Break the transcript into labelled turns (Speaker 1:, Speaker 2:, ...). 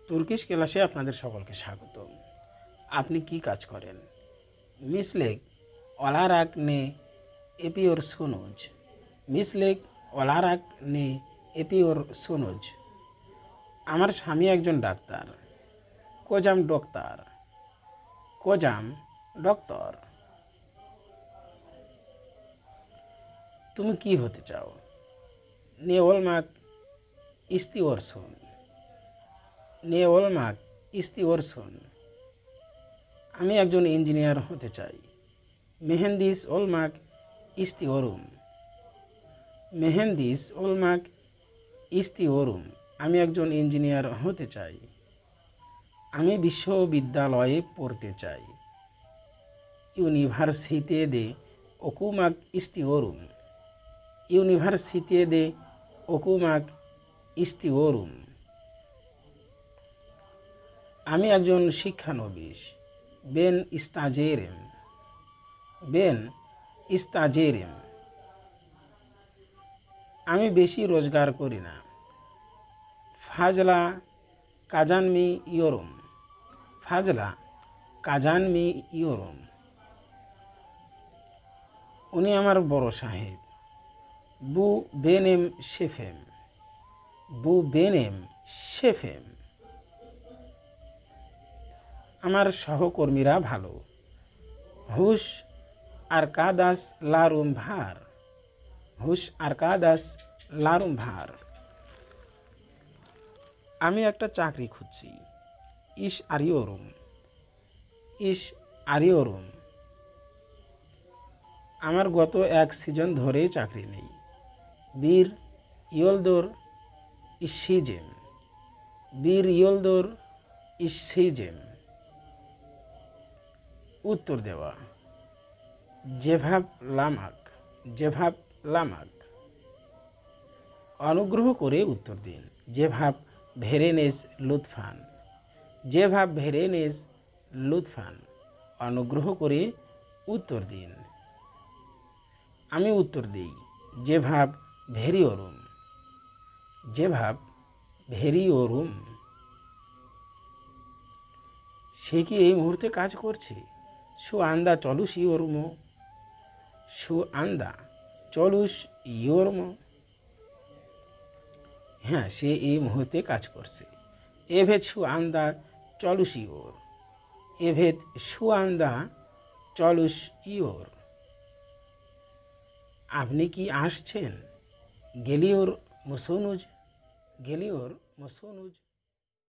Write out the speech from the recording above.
Speaker 1: Turkish ক্লাসে আপনাদের সকলকে স্বাগত। আপনি কি কাজ করেন? মিসলেক olarak ne yapıyorsunuz? মিসলেক olarak ne yapıyorsunuz? আমার স্বামী একজন ডাক্তার। কোজাম ডক্টর। কোজাম ডক্টর। তুমি কি হতে চাও? নে olmak istiyorsun? নে olmak istiyorsun? আমি একজন ইঞ্জিনিয়ার হতে চাই। Mehendis olmak istiyorum? Mehendis olmak istiyorum? আমি একজন ইঞ্জিনিয়ার হতে চাই। আমি বিশ্ববিদ্যালয়ে পড়তে চাই। Üniversitede okumak istiyorum? Üniversitede okumak istiyorum? আমি একজন শিক্ষানবিশ। Ben stagiarim? Ben stagiarim? আমি বেশি রোজগার করি না। Fazla kazanmıyorum? Fazla kazanmıyorum? উনি আমার বড় সাহেব। Bu benim şefim? Bu benim şefim? আমার সহকর্মীরা ভালো। হুশ arkadaş larum var? হুশ arkadaş larum var? আমি একটা চাকরি খুঁজছি। ইশ arıyorum? ইশ arıyorum? আমার গত এক সিজন ধরে চাকরি নেই। Bir yıldır işsizim? Bir yıldır işsizim? উত্তর দেওয়া। cevapলাmak? cevapলাmak? অনুগ্রহ করে উত্তর দিন। cevap veriniz lütfen? cevap veriniz lütfen? অনুগ্রহ করে উত্তর দিন। আমি উত্তর দিই। cevap veriyorum? cevap veriyorum? সে কি এই মুহূর্তে কাজ করছে? Şu anda çalışıyor mu? Şu anda çalışıyor mu? হ্যাঁ, সে এই মুহূর্তে কাজ করছে। Evet şu anda çalışıyor? Evet şu anda çalışıyor? আপনি কি আসছেন? Geliyor musunuz? Geliyor musunuz?